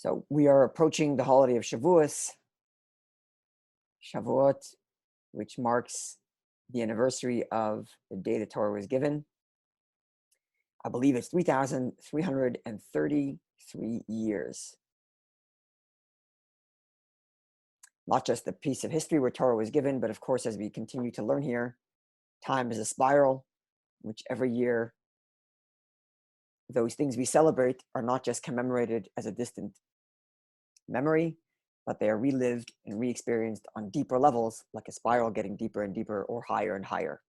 So we are approaching the holiday of Shavuot, which marks the anniversary of the day the Torah was given. I believe it's 3,333 years. Not just the piece of history where Torah was given, but of course, as we continue to learn here, time is a spiral, which every year, those things we celebrate are not just commemorated as a distant memory, but they are relived and re-experienced on deeper levels, like a spiral getting deeper and deeper or higher and higher.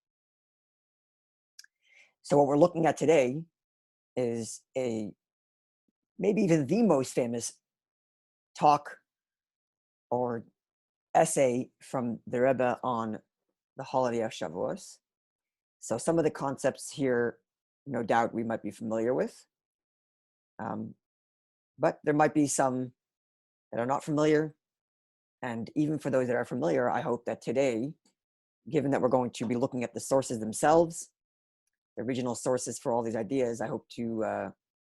So what we're looking at today is maybe even the most famous talk or essay from the Rebbe on the holiday of Shavuos. So some of the concepts here, no doubt we might be familiar with, but there might be some that are not familiar. And even for those that are familiar, I hope that today, given that we're going to be looking at the sources themselves, the original sources for all these ideas, I hope to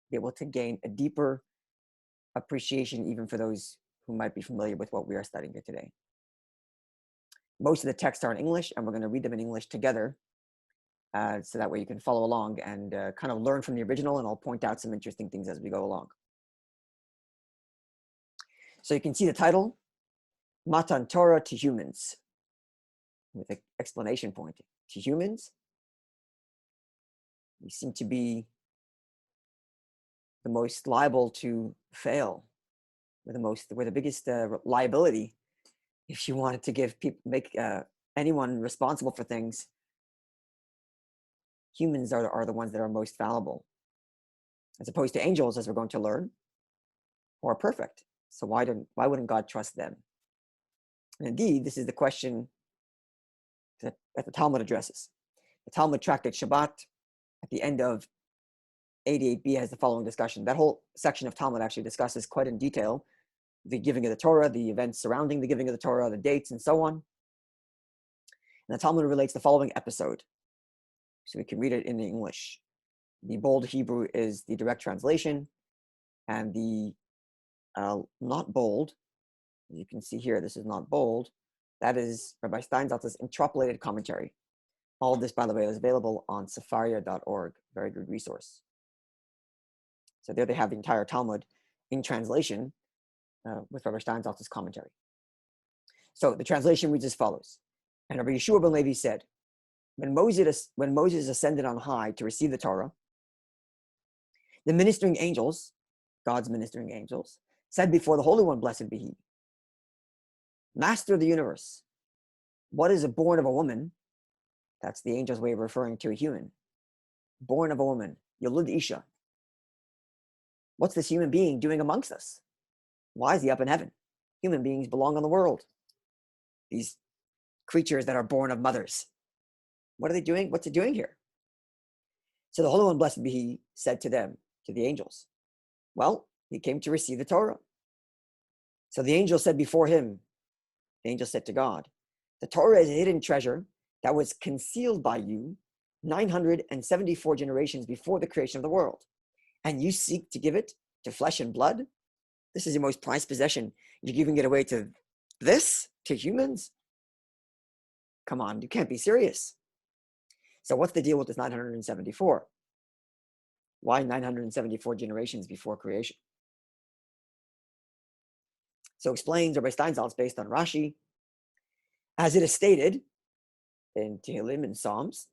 be able to gain a deeper appreciation even for those who might be familiar with what we are studying here today. Most of the texts are in English, and we're going to read them in English together, so that way you can follow along and kind of learn from the original, and I'll point out some interesting things as we go along. So you can see the title, Matan Torah to Humans, with an exclamation point. To humans, we seem to be the most liable to fail. We're the biggest liability. If you wanted to make anyone responsible for things, humans are the ones that are most fallible, as opposed to angels, as we're going to learn, who are perfect. So why wouldn't God trust them? And indeed, this is the question that the Talmud addresses. The Talmud tractate Shabbat, at the end of 88b, has the following discussion. That whole section of Talmud actually discusses quite in detail the giving of the Torah, the events surrounding the giving of the Torah, the dates, and so on. And the Talmud relates the following episode. So we can read it in English. The bold Hebrew is the direct translation, and the not bold, as you can see here, this is not bold. That is Rabbi Steinsaltz's interpolated commentary. All of this, by the way, is available on sefaria.org. Very good resource. So there they have the entire Talmud in translation with Rabbi Steinsaltz's commentary. So the translation reads as follows. And Rabbi Yeshua ben Levi said, when Moses ascended on high to receive the Torah, the ministering angels, God's ministering angels, said before the Holy One, blessed be he, Master of the universe, what is born of a woman? That's the angel's way of referring to a human. Born of a woman, Yolud Isha. What's this human being doing amongst us? Why is he up in heaven? Human beings belong on the world. These creatures that are born of mothers. What are they doing? What's it doing here? So the Holy One, blessed be he, said to them, to the angels, well, he came to receive the Torah. So the angel said before him, the angel said to God, the Torah is a hidden treasure that was concealed by you 974 generations before the creation of the world. And you seek to give it to flesh and blood? This is your most prized possession. You're giving it away to this, to humans? Come on, you can't be serious. So what's the deal with this 974? Why 974 generations before creation? So explains Rabbi Steinsaltz based on Rashi, as it is stated in Tehillim and Psalms,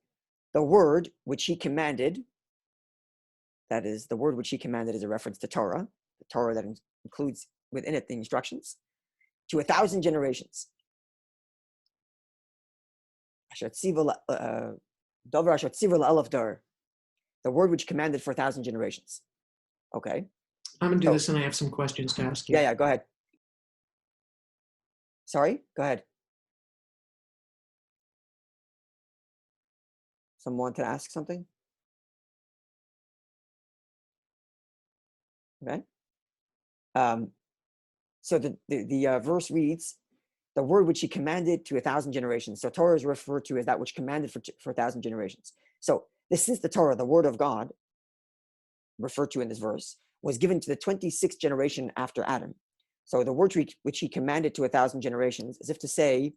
the word which he commanded, that is, the word which he commanded is a reference to Torah, the Torah that includes within it the instructions, to 1,000 generations. The word which commanded for 1,000 generations. Okay. I'm going to do this, and I have some questions to ask you. Yeah, go ahead. Sorry, go ahead. Someone wanted to ask something? Okay. So the verse reads, the word which he commanded to 1,000 generations. So Torah is referred to as that which commanded for 1,000 generations. So this is the Torah, the word of God, referred to in this verse, was given to the 26th generation after Adam. So the word which he commanded to 1,000 generations, as if to say,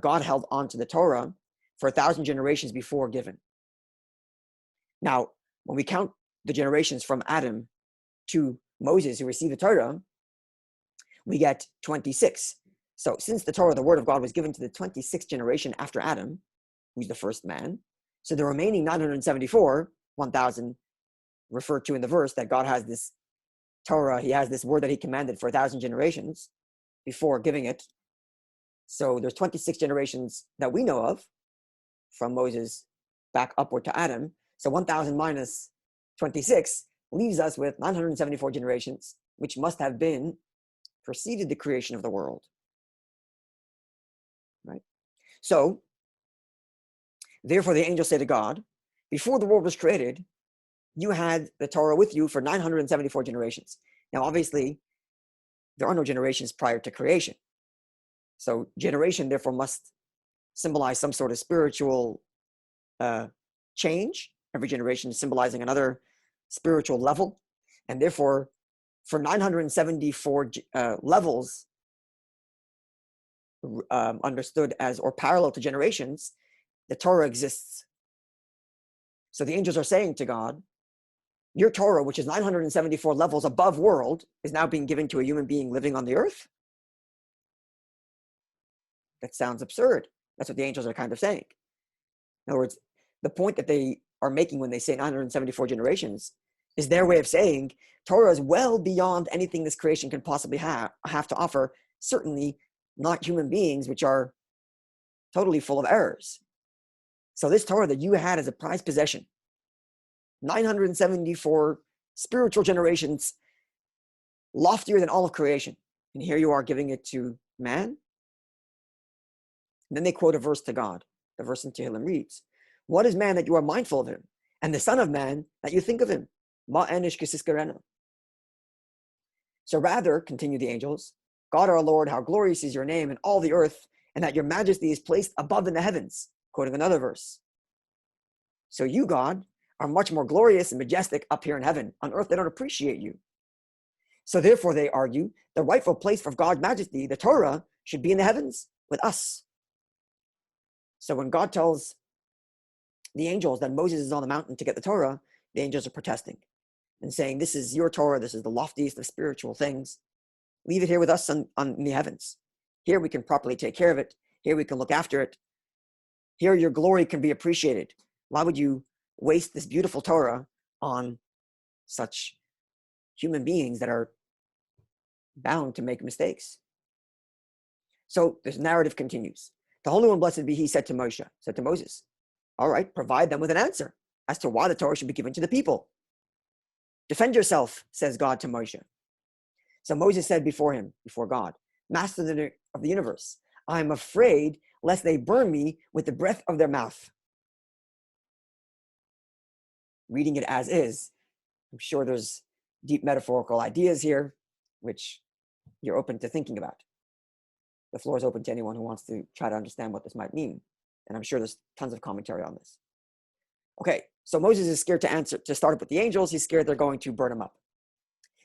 God held on to the Torah for 1,000 generations before given. Now, when we count the generations from Adam to Moses who received the Torah, we get 26. So since the Torah, the word of God, was given to the 26th generation after Adam, who's the first man, so the remaining 974, 1,000, referred to in the verse that God has this Torah, he has this word that he commanded for 1,000 generations before giving it. So there's 26 generations that we know of from Moses back upward to Adam. So 1,000 minus 26 leaves us with 974 generations, which must have been preceded the creation of the world. Right? So, therefore the angels say to God, before the world was created, you had the Torah with you for 974 generations. Now, obviously, there are no generations prior to creation. So generation, therefore, must symbolize some sort of spiritual change. Every generation is symbolizing another spiritual level. And therefore, for 974 levels understood as or parallel to generations, the Torah exists. So the angels are saying to God, your Torah, which is 974 levels above world, is now being given to a human being living on the earth? That sounds absurd. That's what the angels are kind of saying. In other words, the point that they are making when they say 974 generations is their way of saying Torah is well beyond anything this creation can possibly have to offer, certainly not human beings, which are totally full of errors. So this Torah that you had as a prized possession, 974 spiritual generations, loftier than all of creation. And here you are giving it to man. And then they quote a verse to God. The verse in Tehillim reads, what is man that you are mindful of him? And the son of man that you think of him? Ma enish kisiskarena. So rather, continue the angels, God our Lord, how glorious is your name in all the earth, and that your majesty is placed above in the heavens. Quoting another verse. So you, God, are much more glorious and majestic up here in heaven. On earth, they don't appreciate you. So therefore, they argue, the rightful place for God's majesty, the Torah, should be in the heavens with us. So when God tells the angels that Moses is on the mountain to get the Torah, the angels are protesting and saying, this is your Torah, this is the loftiest of spiritual things. Leave it here with us on the heavens. Here we can properly take care of it. Here we can look after it. Here your glory can be appreciated. Why would you waste this beautiful Torah on such human beings that are bound to make mistakes? So this narrative continues. The Holy One, blessed be he, said to Moses, all right, provide them with an answer as to why the Torah should be given to the people. Defend yourself, says God to Moshe. So Moses said before God, Master of the universe, I am afraid lest they burn me with the breath of their mouth. Reading it as is, I'm sure there's deep metaphorical ideas here, which you're open to thinking about. The floor is open to anyone who wants to try to understand what this might mean. And I'm sure there's tons of commentary on this. Okay, so Moses is scared to start up with the angels. He's scared they're going to burn him up.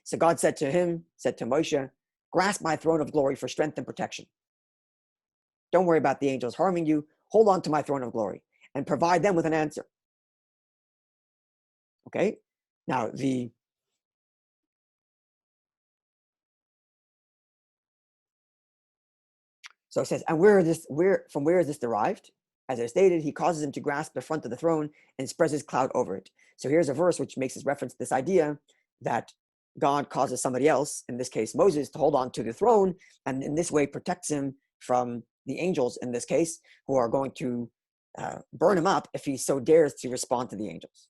So God said to Moshe, grasp my throne of glory for strength and protection. Don't worry about the angels harming you. Hold on to my throne of glory and provide them with an answer. Okay, now so it says, and where is this derived? As I stated, he causes him to grasp the front of the throne and spreads his cloud over it. So here's a verse which makes this reference to this idea that God causes somebody else, in this case Moses, to hold on to the throne, and in this way protects him from the angels, in this case, who are going to burn him up if he so dares to respond to the angels.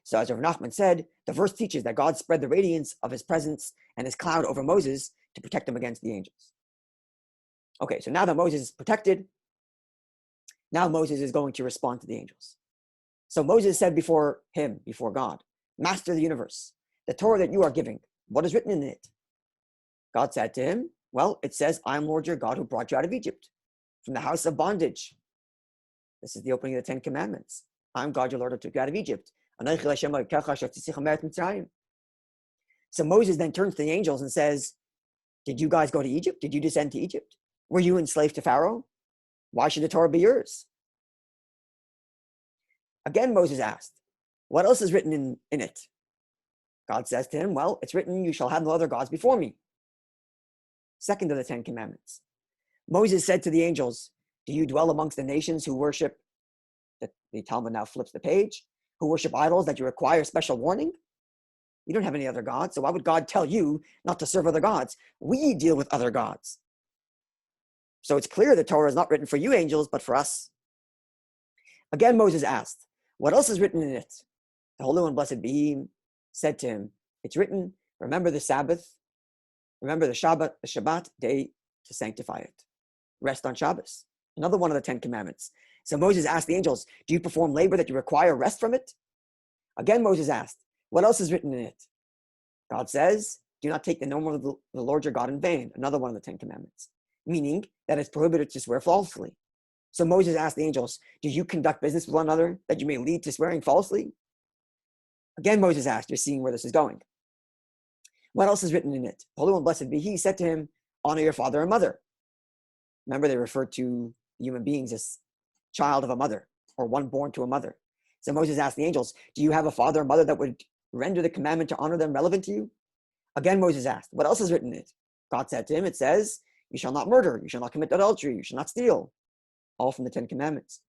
So as Rav Nachman said, the verse teaches that God spread the radiance of his presence and his cloud over Moses to protect him against the angels. Okay, so now that Moses is protected, now Moses is going to respond to the angels. So Moses said before God, Master of the universe, the Torah that you are giving, what is written in it? God said to him, well, it says, I am Lord your God who brought you out of Egypt, from the house of bondage. This is the opening of the 10 Commandments. I am God your Lord who took you out of Egypt. So Moses then turns to the angels and says, did you guys go to Egypt? Did you descend to Egypt? Were you enslaved to Pharaoh? Why should the Torah be yours? Again, Moses asked, what else is written in it? God says to him, well, it's written, you shall have no other gods before me. Second of the 10 commandments. Moses said to the angels, do you dwell amongst the nations who worship, the Talmud now flips the page, who worship idols that you require special warning? You don't have any other gods, so why would God tell you not to serve other gods? We deal with other gods. So it's clear the Torah is not written for you angels, but for us. Again, Moses asked, what else is written in it? The Holy One, blessed be He, said to him, it's written, remember the Sabbath, remember the Shabbat day to sanctify it. Rest on Shabbos. Another one of the 10 commandments. So Moses asked the angels, do you perform labor that you require rest from it? Again, Moses asked, what else is written in it? God says, do not take the name of the Lord your God in vain. Another one of the 10 commandments. Meaning that it's prohibited to swear falsely. So Moses asked the angels, do you conduct business with one another that you may lead to swearing falsely? Again, Moses asked, you're seeing where this is going. What else is written in it? The Holy One, blessed be He, said to him, honor your father and mother. Remember, they referred to human beings as child of a mother, or one born to a mother. So Moses asked the angels, do you have a father and mother that would render the commandment to honor them relevant to you? Again, Moses asked, what else is written in it? God said to him, it says, you shall not murder, you shall not commit adultery, you shall not steal. All from the 10 commandments.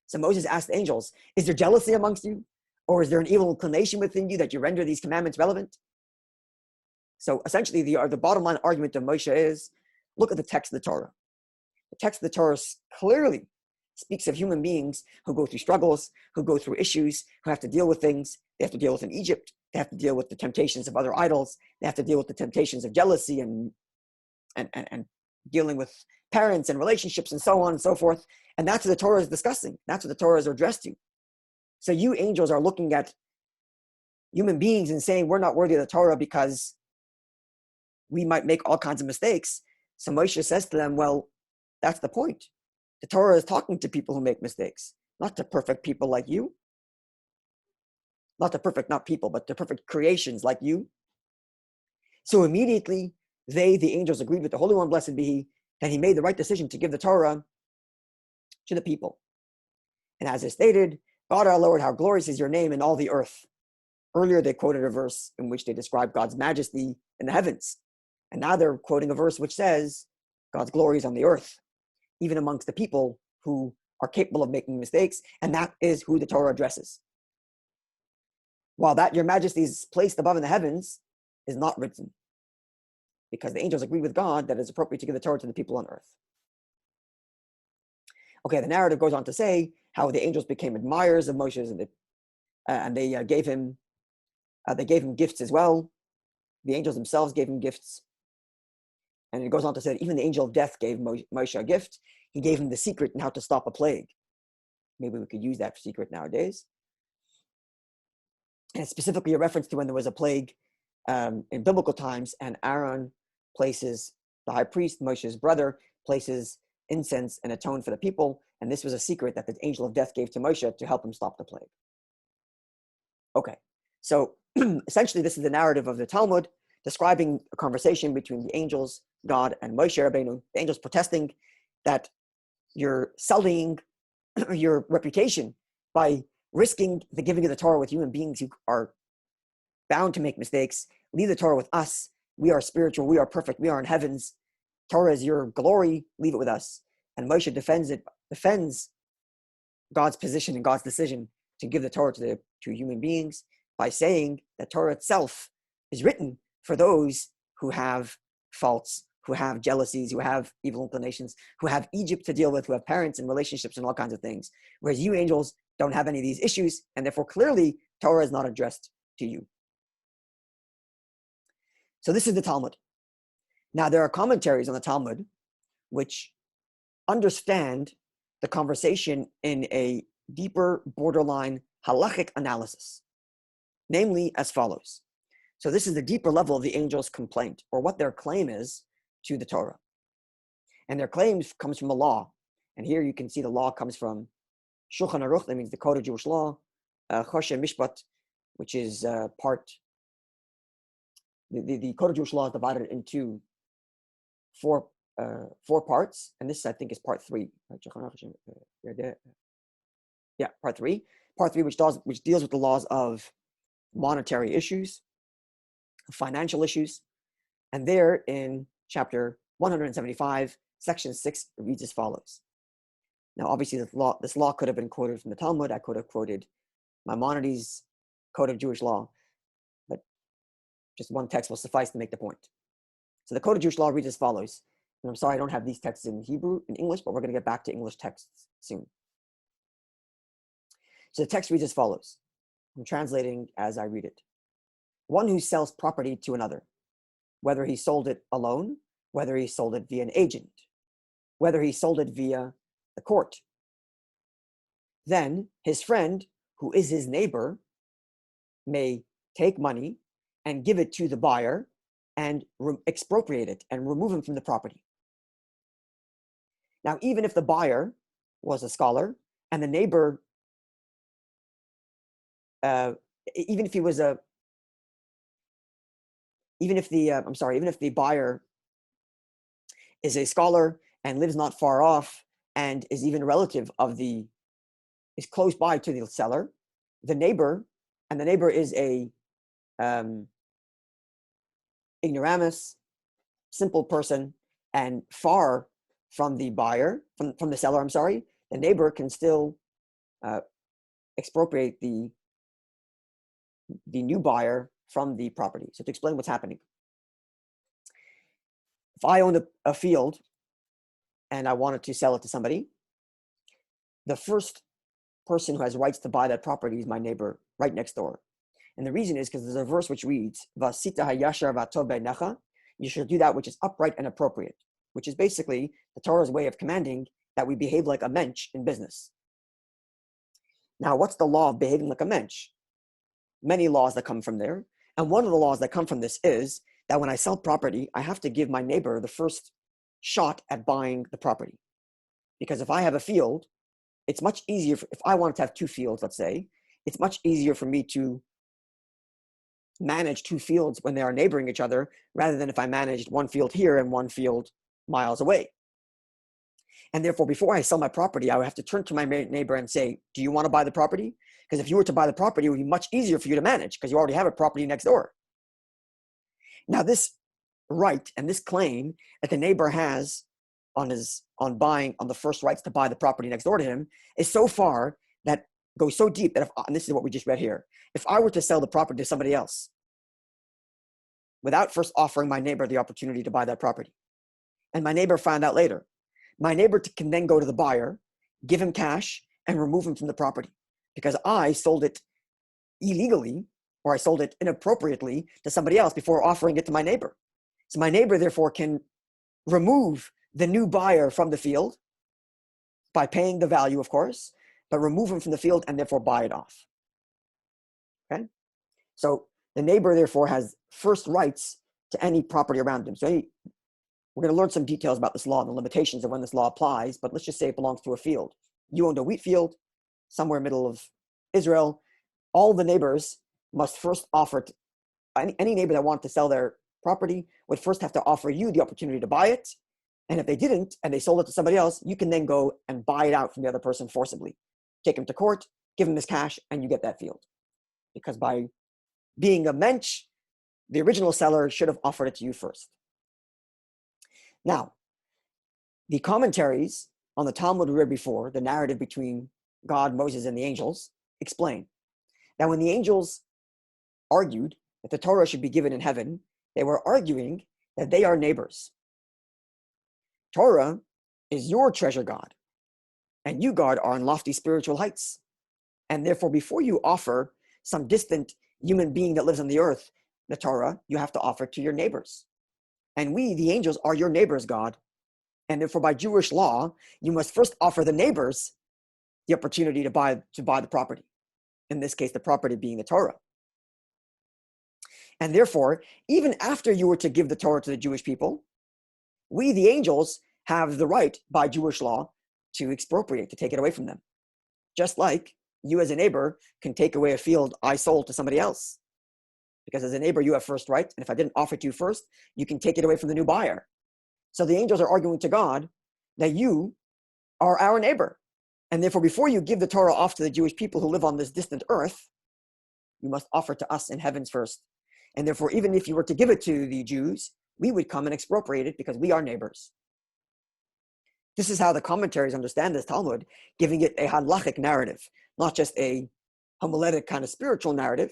So Moses asked the angels, is there jealousy amongst you? Or is there an evil inclination within you that you render these commandments relevant? So essentially, the bottom line argument of Moshe is, look at the text of the Torah. The text of the Torah clearly speaks of human beings who go through struggles, who go through issues, who have to deal with things. They have to deal with in Egypt. They have to deal with the temptations of other idols. They have to deal with the temptations of jealousy and dealing with parents and relationships and so on and so forth. And that's what the Torah is discussing. That's what the Torah is addressed to. So you angels are looking at human beings and saying, we're not worthy of the Torah because we might make all kinds of mistakes. So Moshe says to them, well, that's the point. The Torah is talking to people who make mistakes, not to perfect people like you. Not people, but to perfect creations like you. So immediately, the angels, agreed with the Holy One, blessed be He, that He made the right decision to give the Torah to the people. And as is stated, God our Lord, how glorious is your name in all the earth. Earlier, they quoted a verse in which they described God's majesty in the heavens. And now they're quoting a verse which says, God's glory is on the earth, even amongst the people who are capable of making mistakes. And that is who the Torah addresses. While that your majesty is placed above in the heavens is not written, because the angels agree with God that it's appropriate to give the Torah to the people on earth. Okay, the narrative goes on to say how the angels became admirers of Moshe, and they gave him gifts as well. The angels themselves gave him gifts. And it goes on to say that even the angel of death gave Moshe a gift. He gave him the secret in how to stop a plague. Maybe we could use that secret nowadays. And it's specifically a reference to when there was a plague in biblical times, and Aaron places, the high priest, Moshe's brother, places incense and atone for the people. And this was a secret that the angel of death gave to Moshe to help him stop the plague. Okay, so essentially this is the narrative of the Talmud describing a conversation between the angels, God, and Moshe Rabbeinu. The angels protesting that you're sullying your reputation by risking the giving of the Torah with human beings who are bound to make mistakes. Leave the Torah with us. We are spiritual. We are perfect. We are in heavens. Torah is your glory. Leave it with us. And Moshe defends God's position and God's decision to give the Torah to human beings by saying that Torah itself is written for those who have faults, who have jealousies, who have evil inclinations, who have Egypt to deal with, who have parents and relationships and all kinds of things. Whereas you angels don't have any of these issues, and therefore clearly Torah is not addressed to you. So this is the Talmud. Now there are commentaries on the Talmud which understand the conversation in a deeper, borderline halachic analysis, namely as follows. So this is the deeper level of the angels' complaint, or what their claim is to the Torah. And their claim comes from the law. And here you can see the law comes from Shulchan Aruch, that means the Code of Jewish Law, Choshen Mishpat, which is the Code of Jewish Law is divided into four parts, and this I think is part 3. Yeah, part 3. Part 3, which deals with the laws of monetary issues, financial issues, and there in chapter 175, section 6 reads as follows. Now, obviously, this law could have been quoted from the Talmud. I could have quoted Maimonides' Code of Jewish Law, but just one text will suffice to make the point. So the Code of Jewish Law reads as follows. And I'm sorry I don't have these texts in Hebrew, in English, but we're going to get back to English texts soon. So the text reads as follows. I'm translating as I read it. One who sells property to another, whether he sold it alone, whether he sold it via an agent, whether he sold it via the court. Then his friend, who is his neighbor, may take money and give it to the buyer and expropriate it and remove him from the property. Now, even if the buyer was a scholar and the neighbor, even if the buyer is a scholar and lives not far off and is even a relative is close by to the seller, the neighbor is a ignoramus, simple person, and far from the buyer, from the seller, the neighbor can still expropriate the new buyer from the property. So to explain what's happening, if I owned a field and I wanted to sell it to somebody, the first person who has rights to buy that property is my neighbor right next door. And the reason is because there's a verse which reads, Vasita hayashar v'atov beinecha, you should do that which is upright and appropriate, which is basically the Torah's way of commanding that we behave like a mensch in business. Now, what's the law of behaving like a mensch? Many laws that come from there. And one of the laws that come from this is that when I sell property, I have to give my neighbor the first shot at buying the property. Because if I have a field, it's much easier, if I wanted to have 2 fields, let's say, it's much easier for me to manage 2 fields when they are neighboring each other, rather than if I managed 1 field here and 1 field miles away. And therefore, before I sell my property, I would have to turn to my neighbor and say, do you want to buy the property? Because if you were to buy the property, it would be much easier for you to manage because you already have a property next door. Now, this right and this claim that the neighbor has on the first rights to buy the property next door to him is so far that goes so deep that and this is what we just read here, if I were to sell the property to somebody else without first offering my neighbor the opportunity to buy that property, and my neighbor found out later, my neighbor can then go to the buyer, give him cash, and remove him from the property because I sold it illegally or I sold it inappropriately to somebody else before offering it to my neighbor. So my neighbor therefore can remove the new buyer from the field by paying the value, of course, but remove him from the field and therefore buy it off. Okay? So the neighbor therefore has first rights to any property around him. So we're going to learn some details about this law and the limitations of when this law applies, but let's just say it belongs to a field. You owned a wheat field somewhere in the middle of Israel. All the neighbors must first offer, any neighbor that wanted to sell their property would first have to offer you the opportunity to buy it. And if they didn't, and they sold it to somebody else, you can then go and buy it out from the other person forcibly. Take him to court, give him his cash, and you get that field. Because by being a mensch, the original seller should have offered it to you first. Now, the commentaries on the Talmud we read before, the narrative between God, Moses, and the angels, explain that when the angels argued that the Torah should be given in heaven, they were arguing that they are neighbors. Torah is your treasure, God, and you, God, are on lofty spiritual heights. And therefore, before you offer some distant human being that lives on the earth the Torah, you have to offer it to your neighbors. And we, the angels, are your neighbors, God. And therefore, by Jewish law, you must first offer the neighbors the opportunity to buy the property. In this case, the property being the Torah. And therefore, even after you were to give the Torah to the Jewish people, we, the angels, have the right by Jewish law to expropriate, to take it away from them. Just like you as a neighbor can take away a field I sold to somebody else. Because as a neighbor, you have first right. And if I didn't offer it to you first, you can take it away from the new buyer. So the angels are arguing to God that you are our neighbor. And therefore, before you give the Torah off to the Jewish people who live on this distant earth, you must offer to us in heavens first. And therefore, even if you were to give it to the Jews, we would come and expropriate it because we are neighbors. This is how the commentaries understand this Talmud, giving it a halachic narrative, not just a homiletic kind of spiritual narrative,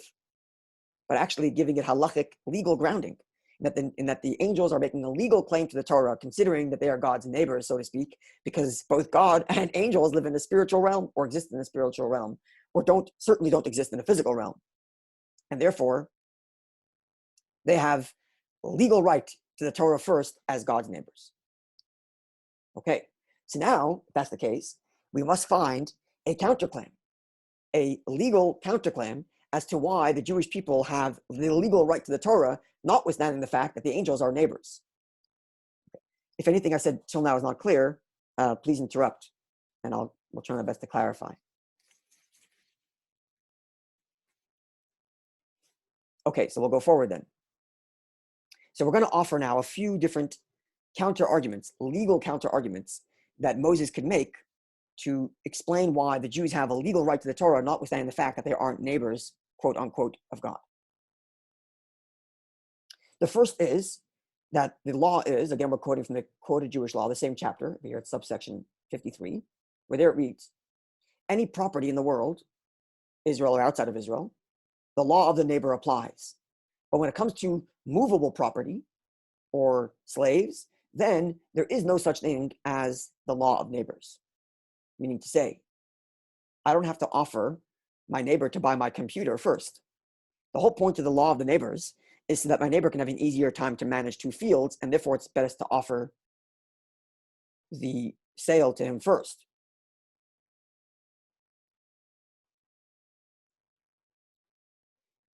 but actually giving it halachic legal grounding. In that the angels are making a legal claim to the Torah, considering that they are God's neighbors, so to speak, because both God and angels live in the spiritual realm or exist in the spiritual realm, or certainly don't exist in the physical realm. And therefore, they have legal right to the Torah first as God's neighbors. Okay, so now, if that's the case, we must find a counterclaim, a legal counterclaim as to why the Jewish people have the legal right to the Torah, notwithstanding the fact that the angels are neighbors. If anything I said till now is not clear, please interrupt, and we'll try my best to clarify. Okay, so we'll go forward then. So we're going to offer now a few different counter-arguments, legal counter-arguments that Moses could make to explain why the Jews have a legal right to the Torah, notwithstanding the fact that they aren't neighbors, quote unquote, of God. The first is that the law is, again, we're quoting from the quoted Jewish law, the same chapter, here at subsection 53, where there it reads, any property in the world, Israel or outside of Israel, the law of the neighbor applies. But when it comes to movable property or slaves, then there is no such thing as the law of neighbors. Meaning to say, I don't have to offer my neighbor to buy my computer first. The whole point of the law of the neighbors is so that my neighbor can have an easier time to manage two fields, and therefore it's best to offer the sale to him first.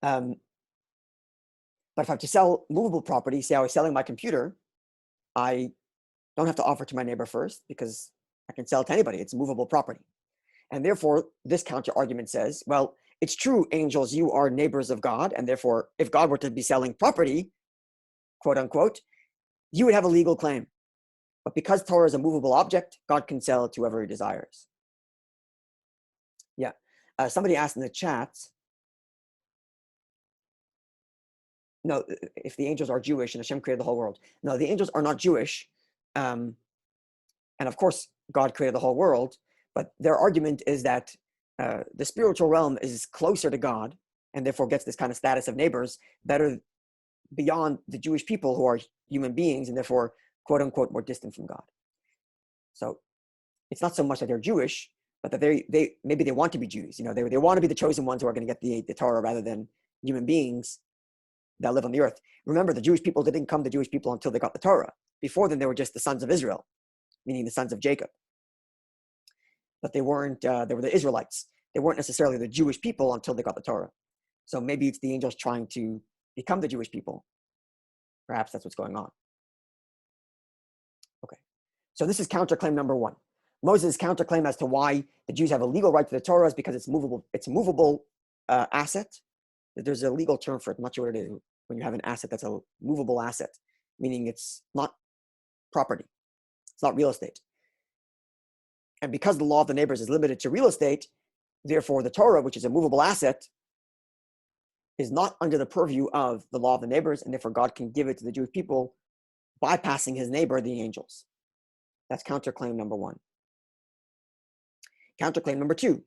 But if I have to sell movable property, say I was selling my computer, I don't have to offer to my neighbor first because I can sell it to anybody. It's movable property. And therefore, this counter argument says, well, it's true, angels, you are neighbors of God. And therefore, if God were to be selling property, quote unquote, you would have a legal claim. But because Torah is a movable object, God can sell it to whoever he desires. Yeah. Somebody asked in the chat, no, if the angels are Jewish and Hashem created the whole world. No, the angels are not Jewish. And of course, God created the whole world. But their argument is that the spiritual realm is closer to God and therefore gets this kind of status of neighbors better beyond the Jewish people who are human beings and therefore, quote unquote, more distant from God. So it's not so much that they're Jewish, but that they maybe they want to be Jews. You know, they want to be the chosen ones who are going to get the Torah rather than human beings that live on the earth. Remember, the Jewish people didn't become the Jewish people until they got the Torah. Before then, they were just the sons of Israel, meaning the sons of Jacob. But they weren't, they were the Israelites. They weren't necessarily the Jewish people until they got the Torah. So maybe it's the angels trying to become the Jewish people. Perhaps that's what's going on. Okay. So this is counterclaim number one. Moses' counterclaim as to why the Jews have a legal right to the Torah is because it's movable. It's a movable asset. There's a legal term for it. I'm not sure what it is. When you have an asset that's a movable asset, meaning it's not property. It's not real estate. And because the law of the neighbors is limited to real estate, therefore the Torah, which is a movable asset, is not under the purview of the law of the neighbors, and therefore God can give it to the Jewish people, bypassing his neighbor, the angels. That's counterclaim number one. Counterclaim number two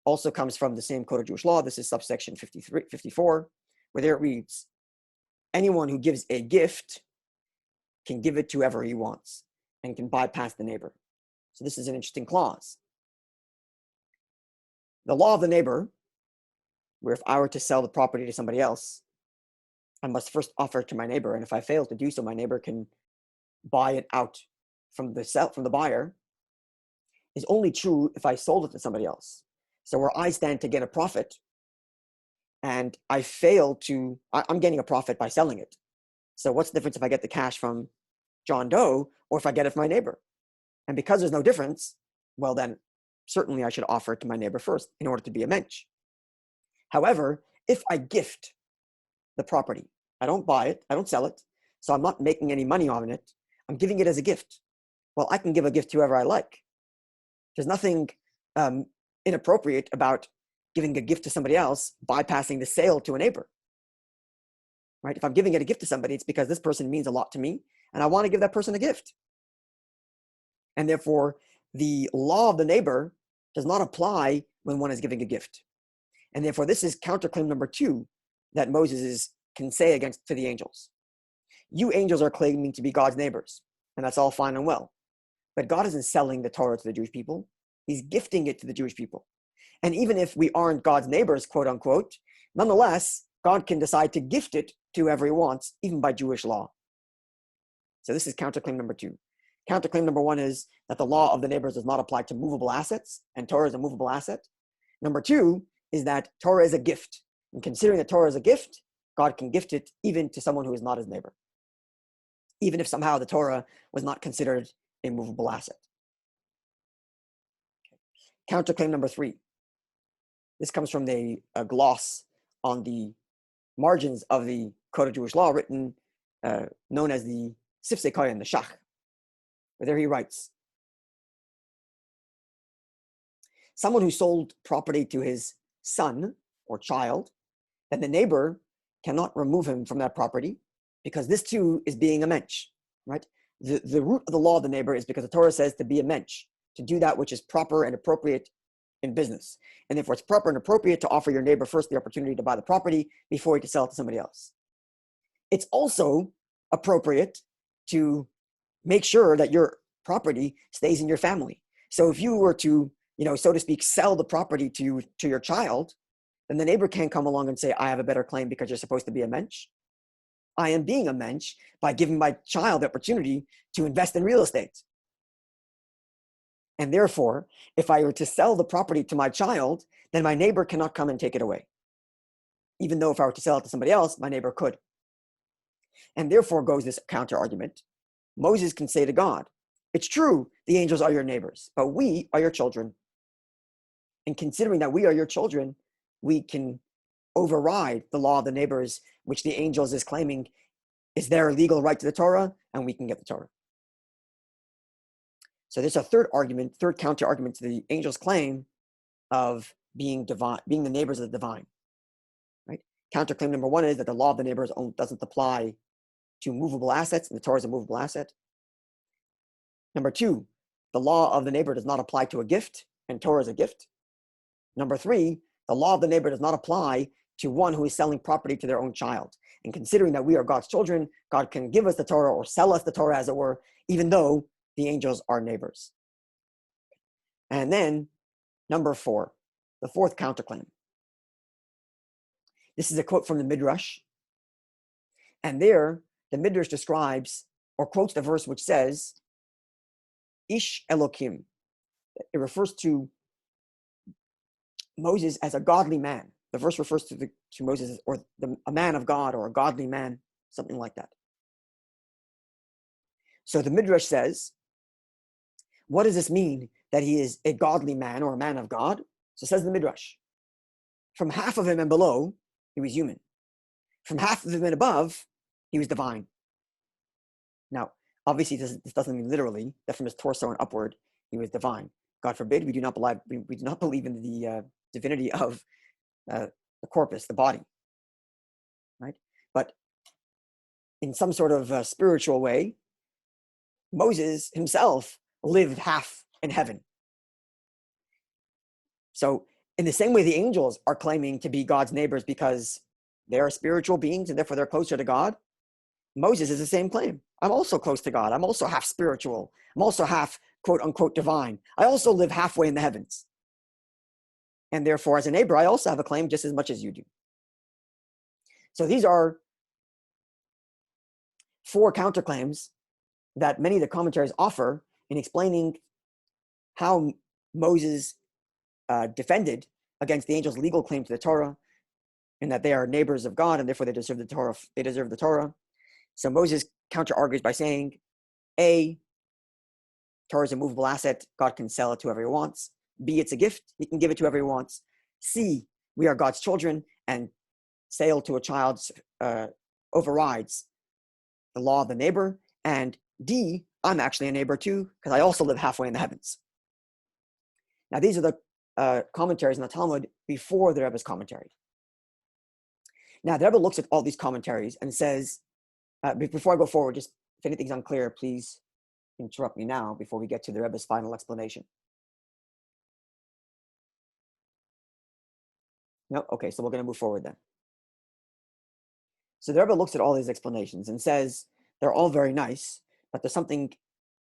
also comes from the same code of Jewish law. This is subsection 54, where there it reads, anyone who gives a gift can give it to whoever he wants and can bypass the neighbor. So this is an interesting clause. The law of the neighbor, where if I were to sell the property to somebody else, I must first offer it to my neighbor. And if I fail to do so, my neighbor can buy it out from the buyer, is only true if I sold it to somebody else. So where I stand to get a profit and I fail to, I'm getting a profit by selling it. So what's the difference if I get the cash from John Doe or if I get it from my neighbor? And because there's no difference, well then certainly I should offer it to my neighbor first in order to be a mensch. However, if I gift the property, I don't buy it, I don't sell it, so I'm not making any money on it, I'm giving it as a gift. Well, I can give a gift to whoever I like. There's nothing inappropriate about giving a gift to somebody else, bypassing the sale to a neighbor. Right? If I'm giving it a gift to somebody, it's because this person means a lot to me, and I want to give that person a gift. And therefore, the law of the neighbor does not apply when one is giving a gift. And therefore, this is counterclaim number 2 that Moses can say against to the angels. You angels are claiming to be God's neighbors, and that's all fine and well. But God isn't selling the Torah to the Jewish people. He's gifting it to the Jewish people. And even if we aren't God's neighbors, quote unquote, nonetheless, God can decide to gift it to whoever he wants, even by Jewish law. So this is counterclaim number 2. Counterclaim number 1 is that the law of the neighbors does not apply to movable assets, and Torah is a movable asset. Number 2 is that Torah is a gift. And considering that Torah is a gift, God can gift it even to someone who is not his neighbor, even if somehow the Torah was not considered a movable asset. Counterclaim number 3. This comes from the gloss on the margins of the Code of Jewish Law, written, known as the Sifsei Kohen, the Shach. But there he writes, someone who sold property to his son or child, then the neighbor cannot remove him from that property, because this too is being a mensch, right? The root of the law of the neighbor is because the Torah says to be a mensch, to do that which is proper and appropriate in business. And therefore it's proper and appropriate to offer your neighbor first the opportunity to buy the property before you can sell it to somebody else. It's also appropriate to make sure that your property stays in your family. So if you were to, so to speak, sell the property to your child, then the neighbor can't come along and say, I have a better claim because you're supposed to be a mensch. I am being a mensch by giving my child the opportunity to invest in real estate. And therefore, if I were to sell the property to my child, then my neighbor cannot come and take it away. Even though if I were to sell it to somebody else, my neighbor could. And therefore goes this counter argument. Moses can say to God, it's true, the angels are your neighbors, but we are your children. And considering that we are your children, we can override the law of the neighbors, which the angels is claiming is their legal right to the Torah, and we can get the Torah. So there's a third counter argument to the angels' claim of being divine, being the neighbors of the divine. Right? Counterclaim number 1 is that the law of the neighbors doesn't apply to movable assets, and the Torah is a movable asset. Number 2, the law of the neighbor does not apply to a gift, and Torah is a gift. Number 3, the law of the neighbor does not apply to one who is selling property to their own child. And considering that we are God's children, God can give us the Torah or sell us the Torah, as it were, even though the angels are neighbors. And then number 4, the fourth counterclaim. This is a quote from the Midrash. And there, the Midrash describes or quotes the verse which says, Ish Elokim. It refers to Moses as a godly man. The verse refers to Moses or a man of God or a godly man, something like that. So the Midrash says, what does this mean that he is a godly man or a man of God? So says the Midrash, from half of him and below, he was human. From half of him and above, he was divine. Now, obviously, this doesn't mean literally that from his torso and upward, he was divine. God forbid, we do not believe in the divinity of the corpus, the body, right? But in some sort of spiritual way, Moses himself lived half in heaven. So in the same way, the angels are claiming to be God's neighbors because they are spiritual beings and therefore they're closer to God. Moses is the same claim. I'm also close to God. I'm also half spiritual. I'm also half, quote unquote, divine. I also live halfway in the heavens. And therefore, as a neighbor, I also have a claim just as much as you do. So these are 4 counterclaims that many of the commentaries offer in explaining how Moses defended against the angels' legal claim to the Torah, and that they are neighbors of God, and therefore they deserve the Torah. They deserve the Torah. So Moses counter-argues by saying, A, Torah is a movable asset. God can sell it to whoever he wants. B, it's a gift. He can give it to whoever he wants. C, we are God's children, and sale to a child overrides the law of the neighbor. And D, I'm actually a neighbor too, because I also live halfway in the heavens. Now, these are the commentaries in the Talmud before the Rebbe's commentary. Now, the Rebbe looks at all these commentaries and says, before I go forward, just if anything's unclear, please interrupt me now before we get to the Rebbe's final explanation. No? Okay, so we're going to move forward then. So the Rebbe looks at all these explanations and says, they're all very nice, but there's something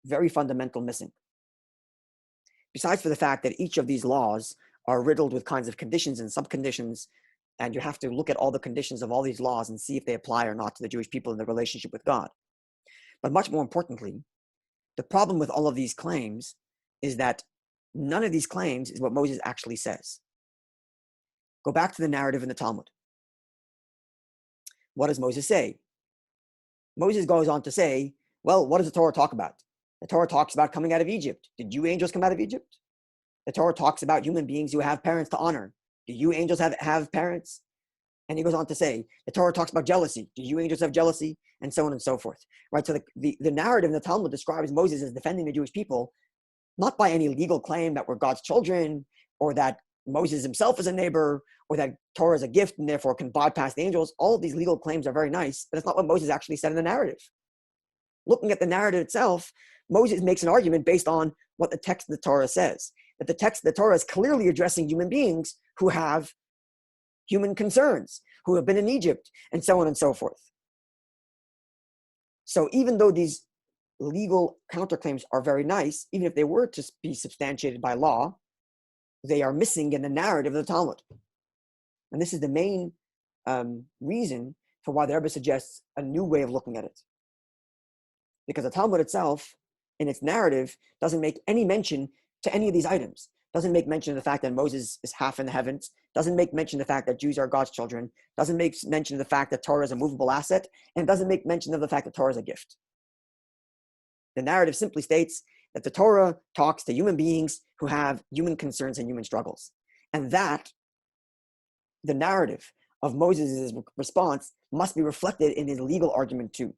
very fundamental missing. Besides for the fact that each of these laws are riddled with kinds of conditions and subconditions, and you have to look at all the conditions of all these laws and see if they apply or not to the Jewish people in their relationship with God. But much more importantly, the problem with all of these claims is that none of these claims is what Moses actually says. Go back to the narrative in the Talmud. What does Moses say? Moses goes on to say, well, what does the Torah talk about? The Torah talks about coming out of Egypt. Did you angels come out of Egypt? The Torah talks about human beings who have parents to honor. Do you angels have parents? And he goes on to say, the Torah talks about jealousy. Do you angels have jealousy? And so on and so forth. Right? So the narrative in the Talmud describes Moses as defending the Jewish people, not by any legal claim that we're God's children, or that Moses himself is a neighbor, or that Torah is a gift and therefore can bypass the angels. All of these legal claims are very nice, but it's not what Moses actually said in the narrative. Looking at the narrative itself, Moses makes an argument based on what the text of the Torah says. That the text of the Torah is clearly addressing human beings who have human concerns, who have been in Egypt, and so on and so forth. So even though these legal counterclaims are very nice, even if they were to be substantiated by law, they are missing in the narrative of the Talmud. And this is the main reason for why the Rebbe suggests a new way of looking at it. Because the Talmud itself, in its narrative, doesn't make any mention to any of these items. Doesn't make mention of the fact that Moses is half in the heavens. Doesn't make mention of the fact that Jews are God's children. Doesn't make mention of the fact that Torah is a movable asset. And doesn't make mention of the fact that Torah is a gift. The narrative simply states that the Torah talks to human beings who have human concerns and human struggles. And that, the narrative of Moses' response, must be reflected in his legal argument too.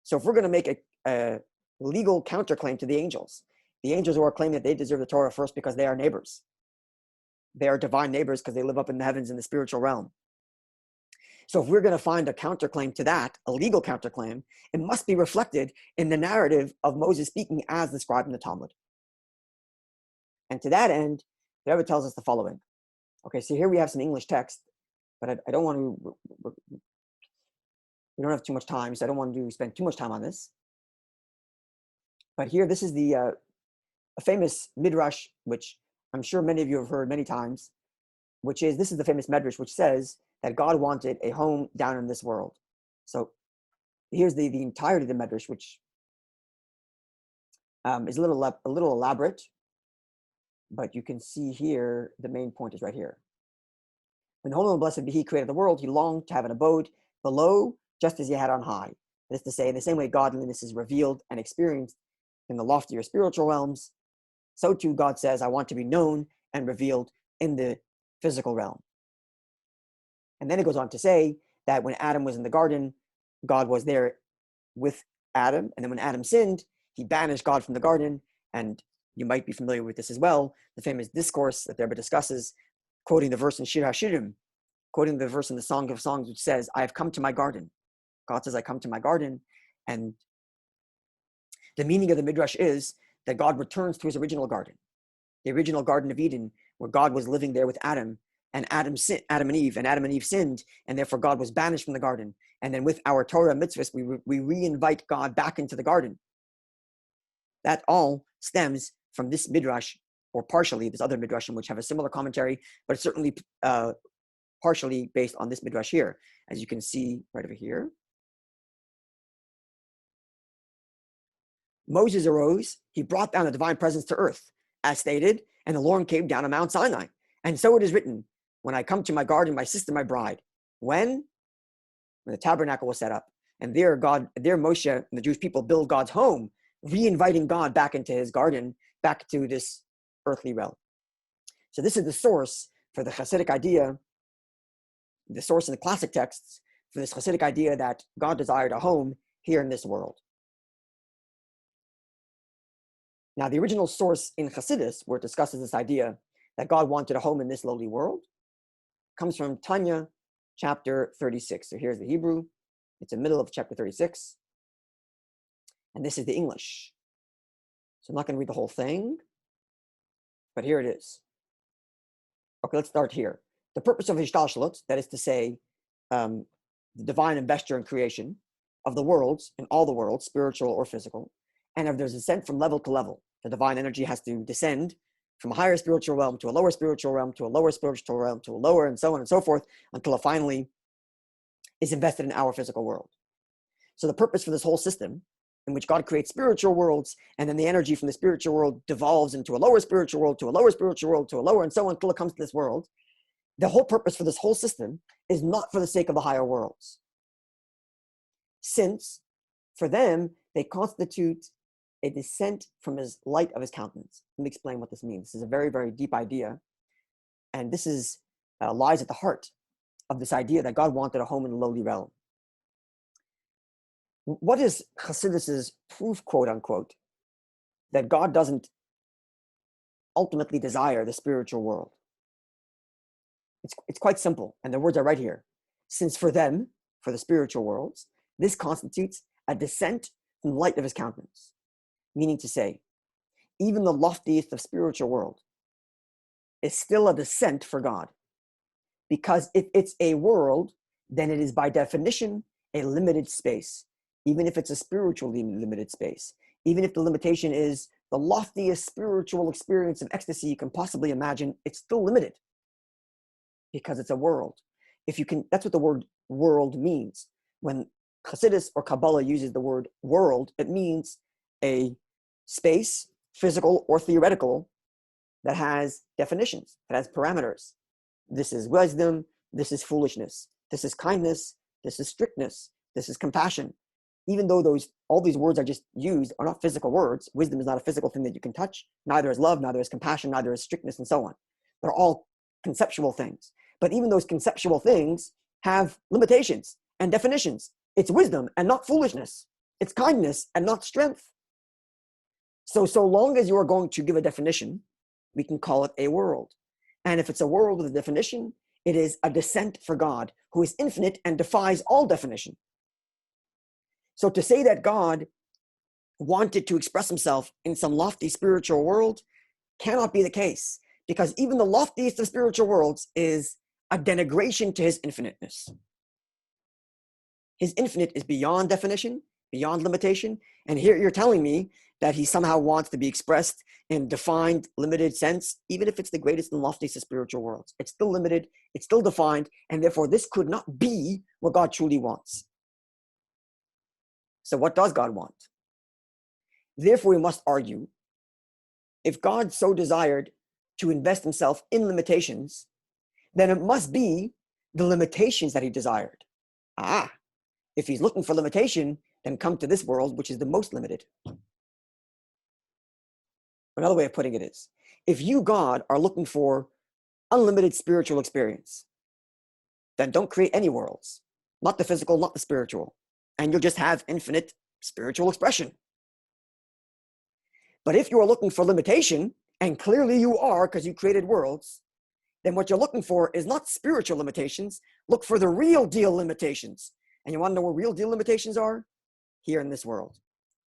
So if we're going to make a legal counterclaim to the angels who are claiming that they deserve the Torah first because they are neighbors. They are divine neighbors because they live up in the heavens in the spiritual realm. So if we're going to find a counterclaim to that, a legal counterclaim, it must be reflected in the narrative of Moses speaking as described in the Talmud. And to that end, the Rebbe tells us the following. Okay, so here we have some English text, but I don't want to, we don't have too much time, so I don't want to spend too much time on this. But here, this is a famous midrash, which I'm sure many of you have heard many times, this is the famous midrash, which says that God wanted a home down in this world. So here's the entirety of the midrash, which is a little elaborate, but you can see here, the main point is right here. When the Holy and Blessed be He created the world, He longed to have an abode below, just as He had on high. That is to say, in the same way godliness is revealed and experienced in the loftier spiritual realms, so too God says, I want to be known and revealed in the physical realm. And then it goes on to say that when Adam was in the garden, God was there with Adam. And then when Adam sinned, he banished God from the garden. And you might be familiar with this as well, the famous discourse that the Rebbe discusses, quoting the verse in Shir HaShirim, quoting the verse in the Song of Songs, which says, I have come to my garden. God says, I come to my garden. And the meaning of the Midrash is that God returns to his original garden, the original Garden of Eden, where God was living there with Adam, and Adam and Eve sinned, and therefore God was banished from the garden. And then with our Torah mitzvahs, we re-invite God back into the garden. That all stems from this midrash, or partially, there's other midrashim which have a similar commentary, but it's certainly partially based on this midrash here, as you can see right over here. Moses arose, he brought down the divine presence to earth, as stated, and the Lord came down on Mount Sinai. And so it is written, when I come to my garden, my sister, my bride. When the tabernacle was set up. And there Moshe and the Jewish people build God's home, re-inviting God back into his garden, back to this earthly realm. So this is the source for the Hasidic idea, the source in the classic texts for this Hasidic idea that God desired a home here in this world. Now, the original source in Hasidus, where it discusses this idea that God wanted a home in this lowly world, comes from Tanya, chapter 36. So here's the Hebrew. It's the middle of chapter 36. And this is the English. So I'm not going to read the whole thing, but here it is. Okay, let's start here. The purpose of Hishtalshalut, that is to say, the divine investure in creation of the worlds, in all the worlds, spiritual or physical, and if there's descent from level to level, the divine energy has to descend from a higher spiritual realm to a lower spiritual realm to a lower spiritual realm to a lower, and so on and so forth, until it finally is invested in our physical world. So the purpose for this whole system, in which God creates spiritual worlds, and then the energy from the spiritual world devolves into a lower spiritual world, to a lower spiritual world, to a lower, and so on until it comes to this world. The whole purpose for this whole system is not for the sake of the higher worlds. Since, for them, they constitute a descent from his light of his countenance. Let me explain what this means. This is a very, very deep idea. And this is lies at the heart of this idea that God wanted a home in the lowly realm. What is Hasidus' proof, quote unquote, that God doesn't ultimately desire the spiritual world? It's quite simple, and the words are right here. Since for them, for the spiritual worlds, this constitutes a descent from the light of his countenance. Meaning to say, even the loftiest of spiritual world is still a descent for God. Because if it's a world, then it is by definition a limited space, even if it's a spiritually limited space. Even if the limitation is the loftiest spiritual experience of ecstasy you can possibly imagine, it's still limited because it's a world. If you can, that's what the word world means. When Hasidus or Kabbalah uses the word world, it means a space, physical or theoretical, that has definitions, that has parameters. This is wisdom, this is foolishness, this is kindness, this is strictness, this is compassion. Even though all these words I just used are not physical words, wisdom is not a physical thing that you can touch, neither is love, neither is compassion, neither is strictness, and so on. They're all conceptual things. But even those conceptual things have limitations and definitions. It's wisdom and not foolishness. It's kindness and not strength. So long as you are going to give a definition, we can call it a world. And if it's a world with a definition, it is a descent for God, who is infinite and defies all definition. So to say that God wanted to express himself in some lofty spiritual world cannot be the case, because even the loftiest of spiritual worlds is a denigration to his infiniteness. His infinite is beyond definition, beyond limitation, and here you're telling me that he somehow wants to be expressed in defined, limited sense, even if it's the greatest and loftiest of spiritual worlds. It's still limited, it's still defined, and therefore this could not be what God truly wants. So what does God want? Therefore, we must argue, if God so desired to invest himself in limitations, then it must be the limitations that he desired. If he's looking for limitation, then come to this world, which is the most limited. Another way of putting it is, if you, God, are looking for unlimited spiritual experience, then don't create any worlds, not the physical, not the spiritual, and you'll just have infinite spiritual expression. But if you are looking for limitation, and clearly you are because you created worlds, then what you're looking for is not spiritual limitations. Look for the real deal limitations. And you want to know where real deal limitations are? Here in this world,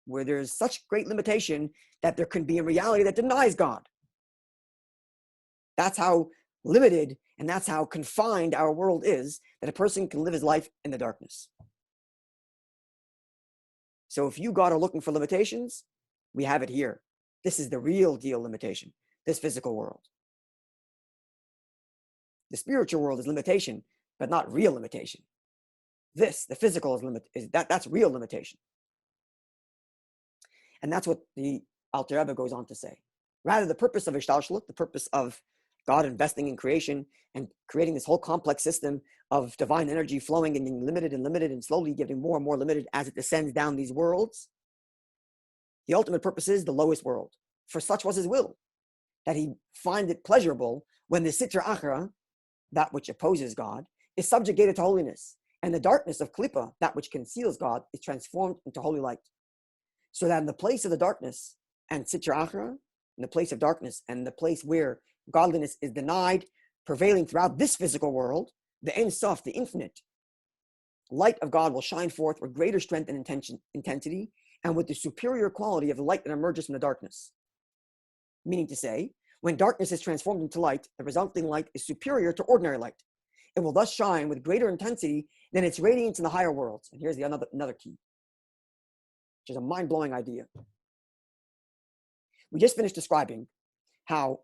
where there's such great limitation that there can be a reality that denies God. That's how limited and that's how confined our world is, that a person can live his life in the darkness. So if you, God, are looking for limitations, we have it here. This is the real deal limitation, this physical world. The spiritual world is limitation, but not real limitation. This, the physical, that's real limitation. And that's what the Alter Rebbe goes on to say. Rather, the purpose of Hishtalshalut, the purpose of God investing in creation and creating this whole complex system of divine energy flowing and being limited and slowly getting more and more limited as it descends down these worlds, the ultimate purpose is the lowest world. For such was his will, that he find it pleasurable when the Sitra Achra, that which opposes God, is subjugated to holiness, and the darkness of Klippa, that which conceals God, is transformed into holy light. So that in the place of the darkness and Sitra Achra, in the place of darkness and the place where godliness is denied, prevailing throughout this physical world, the Ein Sof, the infinite light of God will shine forth with greater strength and intensity, and with the superior quality of the light that emerges from the darkness. Meaning to say, when darkness is transformed into light, the resulting light is superior to ordinary light. It will thus shine with greater intensity than its radiance in the higher worlds. And here's the another key, which is a mind-blowing idea. We just finished describing how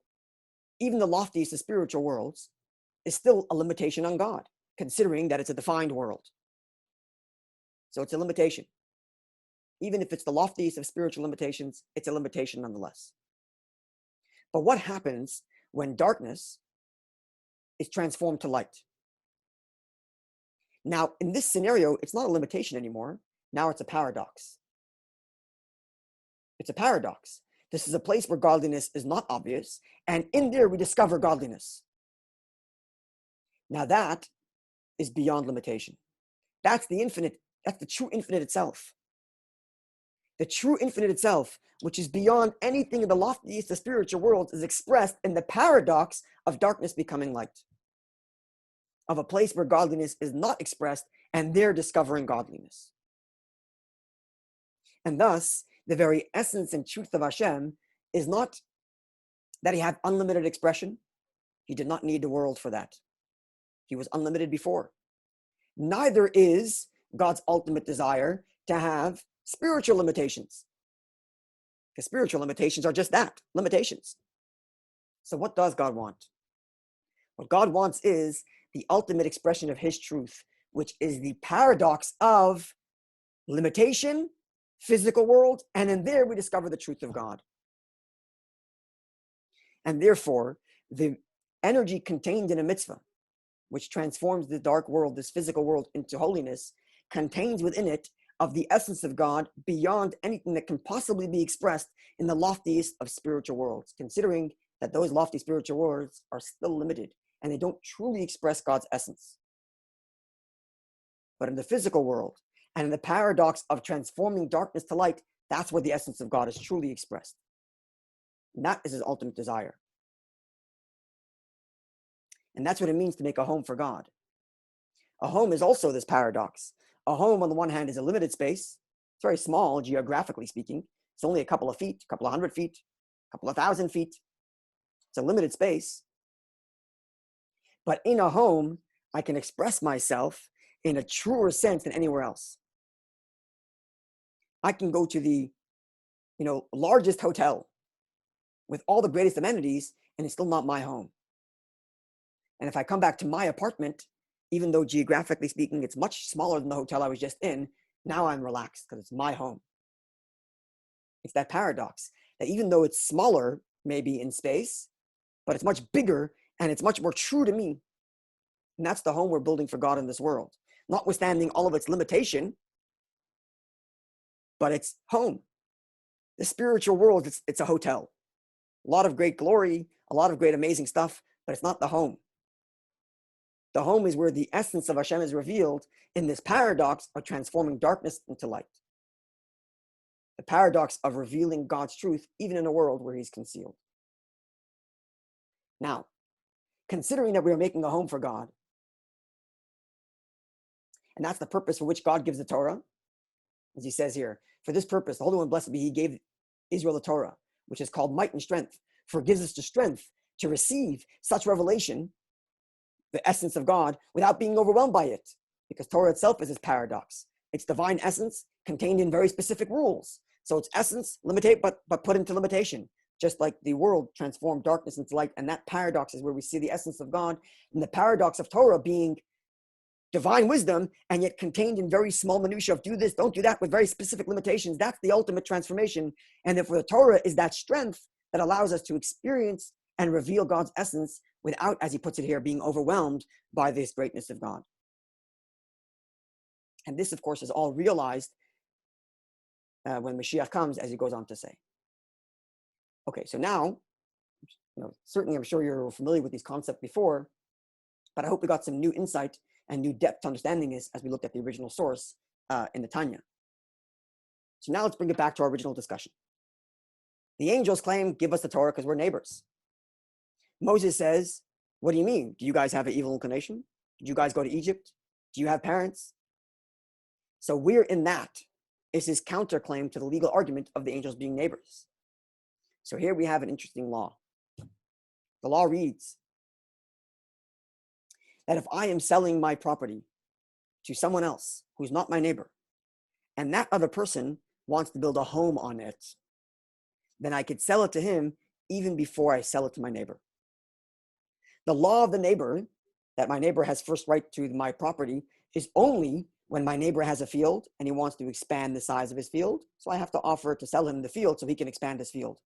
even the loftiest of spiritual worlds is still a limitation on God, considering that it's a defined world. So it's a limitation. Even if it's the loftiest of spiritual limitations, it's a limitation nonetheless. But what happens when darkness is transformed to light? Now, in this scenario, it's not a limitation anymore. Now it's a paradox. It's a paradox. This is a place where godliness is not obvious, and in there we discover godliness. Now that is beyond limitation. That's the infinite. That's the true infinite itself. The true infinite itself, which is beyond anything in the loftiest of spiritual worlds, is expressed in the paradox of darkness becoming light, of a place where godliness is not expressed, and they're discovering godliness. And thus, the very essence and truth of Hashem is not that he had unlimited expression. He did not need the world for that. He was unlimited before. Neither is God's ultimate desire to have spiritual limitations. Because spiritual limitations are just that, limitations. So what does God want? What God wants is the ultimate expression of his truth, which is the paradox of limitation, physical world, and in there we discover the truth of God. And therefore, the energy contained in a mitzvah, which transforms the dark world, this physical world, into holiness, contains within it of the essence of God beyond anything that can possibly be expressed in the loftiest of spiritual worlds, considering that those lofty spiritual worlds are still limited and they don't truly express God's essence. But in the physical world and in the paradox of transforming darkness to light, that's where the essence of God is truly expressed. And that is his ultimate desire. And that's what it means to make a home for God. A home is also this paradox. A home, on the one hand, is a limited space. It's very small, geographically speaking. It's only a couple of feet, a couple of 100 feet, a couple of 1,000 feet. It's a limited space. But in a home, I can express myself in a truer sense than anywhere else. I can go to the, largest hotel with all the greatest amenities, and it's still not my home. And if I come back to my apartment, even though geographically speaking, it's much smaller than the hotel I was just in, now I'm relaxed because it's my home. It's that paradox that even though it's smaller, maybe in space, but it's much bigger and it's much more true to me. And that's the home we're building for God in this world, notwithstanding all of its limitation, but it's home. The spiritual world, it's a hotel. A lot of great glory, a lot of great amazing stuff, but it's not the home. The home is where the essence of Hashem is revealed in this paradox of transforming darkness into light. The paradox of revealing God's truth even in a world where he's concealed. Now, considering that we are making a home for God, and that's the purpose for which God gives the Torah, as he says here, for this purpose, the Holy One, blessed be he, gave Israel the Torah, which is called might and strength, for it gives us the strength to receive such revelation, the essence of God, without being overwhelmed by it. Because Torah itself is this paradox. It's divine essence contained in very specific rules. So it's essence, limitate, but put into limitation. Just like the world transformed darkness into light. And that paradox is where we see the essence of God. And the paradox of Torah being divine wisdom, and yet contained in very small minutiae of do this, don't do that, with very specific limitations. That's the ultimate transformation. And therefore the Torah is that strength that allows us to experience and reveal God's essence without, as he puts it here, being overwhelmed by this greatness of God. And this, of course, is all realized when Mashiach comes, as he goes on to say. Okay, so now, certainly I'm sure you're familiar with these concepts before, but I hope we got some new insight and new depth to understanding this as we looked at the original source in the Tanya. So now let's bring it back to our original discussion. The angels claim, give us the Torah because we're neighbors. Moses says, what do you mean? Do you guys have an evil inclination? Did you guys go to Egypt? Do you have parents? So we're in that is his counterclaim to the legal argument of the angels being neighbors. So here we have an interesting law. The law reads that if I am selling my property to someone else who's not my neighbor, and that other person wants to build a home on it, then I could sell it to him even before I sell it to my neighbor. The law of the neighbor, that my neighbor has first right to my property, is only when my neighbor has a field and he wants to expand the size of his field. So I have to offer to sell him the field so he can expand his field.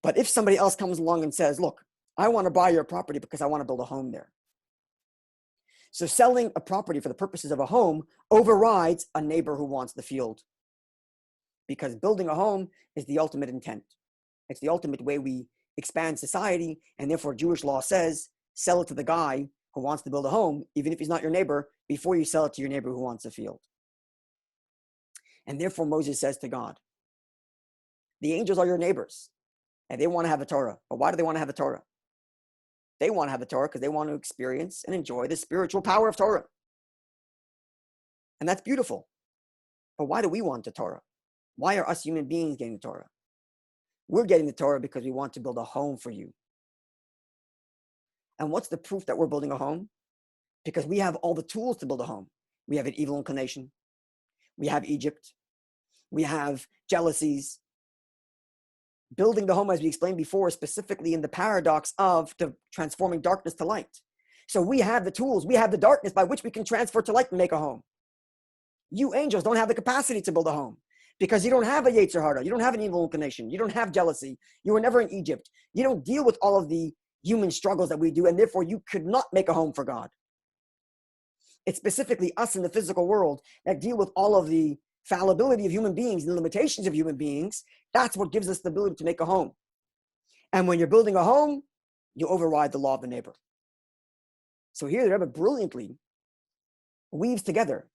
But if somebody else comes along and says, look, I want to buy your property because I want to build a home there. So selling a property for the purposes of a home overrides a neighbor who wants the field. Because building a home is the ultimate intent. It's the ultimate way we expand society, and therefore Jewish law says, sell it to the guy who wants to build a home, even if he's not your neighbor, before you sell it to your neighbor who wants a field. And therefore Moses says to God, the angels are your neighbors, and they want to have a Torah. But why do they want to have a Torah? They want to have the Torah because they want to experience and enjoy the spiritual power of Torah. And that's beautiful. But why do we want the Torah? Why are us human beings getting the Torah? We're getting the Torah because we want to build a home for you. And what's the proof that we're building a home? Because we have all the tools to build a home. We have an evil inclination. We have Egypt. We have jealousies. Building the home, as we explained before, specifically in the paradox of transforming darkness to light. So we have the tools. We have the darkness by which we can transfer to light and make a home. You angels don't have the capacity to build a home because you don't have a Yetzer Hara. You don't have an evil inclination. You don't have jealousy. You were never in Egypt. You don't deal with all of the human struggles that we do, and therefore you could not make a home for God. It's specifically us in the physical world that deal with all of the fallibility of human beings and the limitations of human beings. That's what gives us the ability to make a home. And when you're building a home, you override the law of the neighbor. So here the Rebbe brilliantly weaves together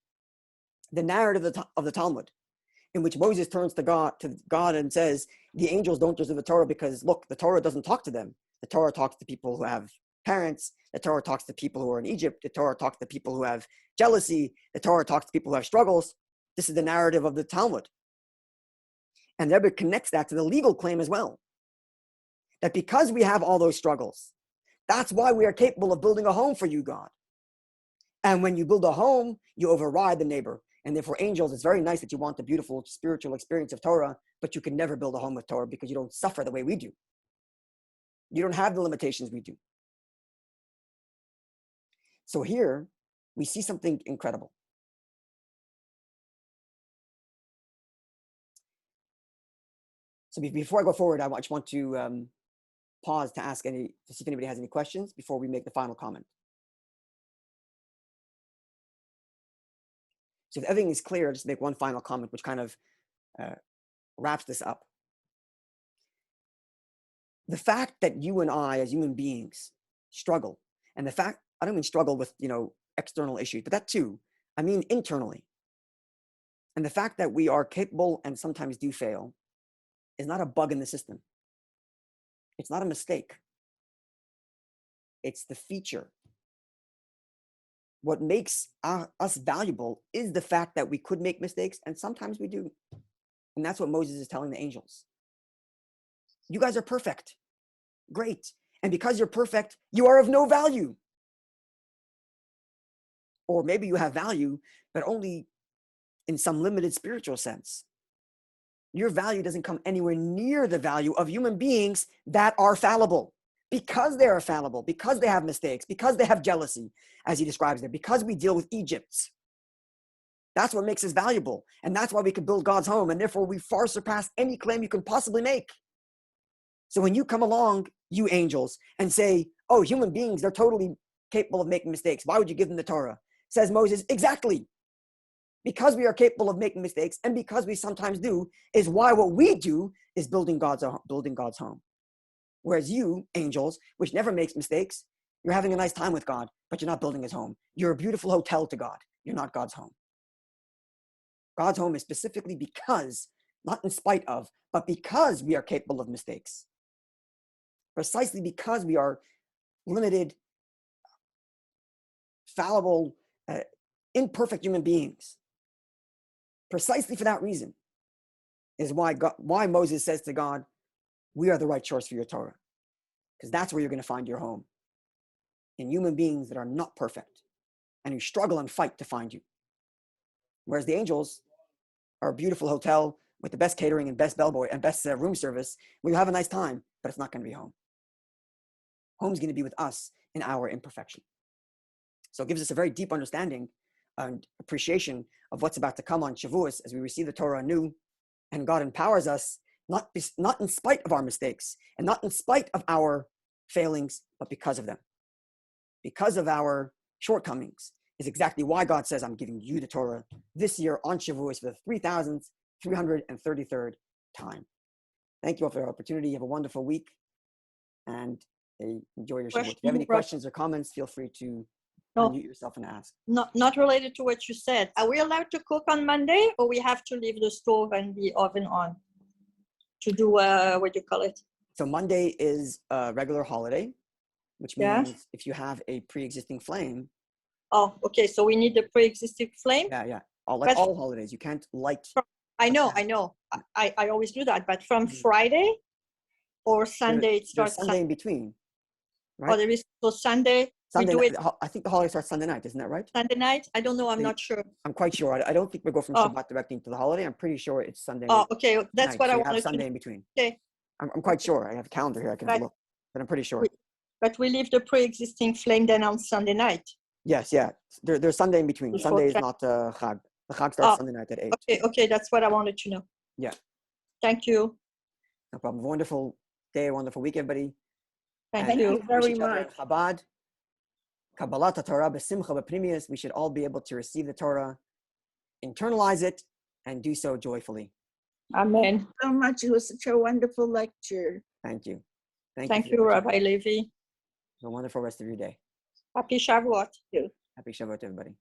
the narrative of the Talmud, in which Moses turns to God and says, the angels don't deserve the Torah because, look, the Torah doesn't talk to them. The Torah talks to people who have parents. The Torah talks to people who are in Egypt. The Torah talks to people who have jealousy. The Torah talks to people who have struggles. This is the narrative of the Talmud. And the Rebbe connects that to the legal claim as well. That because we have all those struggles, that's why we are capable of building a home for you, God. And when you build a home, you override the neighbor. And therefore, angels, it's very nice that you want the beautiful spiritual experience of Torah, but you can never build a home with Torah because you don't suffer the way we do. You don't have the limitations we do. So here, we see something incredible. So before I go forward, I just want to pause to see if anybody has any questions before we make the final comment. So if everything is clear, I'll just make one final comment, which kind of wraps this up. The fact that you and I, as human beings, struggle, and the fact, I don't mean struggle with, external issues, but that too, I mean internally. And the fact that we are capable and sometimes do fail is not a bug in the system. It's not a mistake. It's the feature. What makes us valuable is the fact that we could make mistakes, and sometimes we do. And that's what Moses is telling the angels. You guys are perfect. Great. And because you're perfect, you are of no value. Or maybe you have value, but only in some limited spiritual sense. Your value doesn't come anywhere near the value of human beings that are fallible. Because they are fallible, because they have mistakes, because they have jealousy, as he describes there, because we deal with Egypt. That's what makes us valuable. And that's why we can build God's home. And therefore, we far surpass any claim you can possibly make. So when you come along, you angels, and say, oh, human beings, they're totally capable of making mistakes. Why would you give them the Torah? Says Moses, exactly. Because we are capable of making mistakes, and because we sometimes do, is why what we do is building God's home. Whereas you, angels, which never makes mistakes, you're having a nice time with God, but you're not building his home. You're a beautiful hotel to God. You're not God's home. God's home is specifically because, not in spite of, but because we are capable of mistakes. Precisely because we are limited, fallible, imperfect human beings. Precisely for that reason is why Moses says to God, we are the right choice for your Torah. Because that's where you're going to find your home. In human beings that are not perfect and who struggle and fight to find you. Whereas the angels are a beautiful hotel with the best catering and best bellboy and best room service. We'll have a nice time, but it's not going to be home. Home's going to be with us in our imperfection. So it gives us a very deep understanding and appreciation of what's about to come on Shavuos as we receive the Torah anew, and God empowers us not in spite of our mistakes and not in spite of our failings, but because of them. Because of our shortcomings is exactly why God says, I'm giving you the Torah this year on Shavuos for the 3,333rd time. Thank you all for the opportunity. Have a wonderful week and enjoy your Shavuot. If you have any questions or comments, feel free to unmute yourself and ask. Not related to what you said. Are we allowed to cook on Monday, or we have to leave the stove and the oven on to do, what do you call it? So Monday is a regular holiday, which means if you have a pre-existing flame. Oh, okay. So we need the pre-existing flame? Yeah. All holidays, you can't light. I know. I always do that. But from Friday or Sunday, it starts. There's Sunday in between, right? Oh, there is. So Sunday, we do it. I think the holiday starts Sunday night, isn't that right? Sunday night? I don't know. I'm not sure. I'm quite sure. I don't think we go from Shabbat directly into the holiday. I'm pretty sure it's Sunday. Oh, okay. That's what I wanted to know. Sunday in between. Okay. I'm quite sure. I have a calendar here. I can look, but I'm pretty sure. But we leave the pre-existing flame then on Sunday night. Yes, yeah. There's Sunday in between. Sunday is not Chag. The Chag starts Sunday night at 8. Okay. That's what I wanted to know. Yeah. Thank you. No problem. Wonderful day, wonderful week, everybody. Thank you very much. Chabad, Kabbalat Torah, B'simcha, B'pnimius. We should all be able to receive the Torah, internalize it, and do so joyfully. Amen. So much. It was such a wonderful lecture. Thank you. Thank you, Rabbi Levi. Have a wonderful rest of your day. Happy Shavuot. Happy Shavuot, everybody.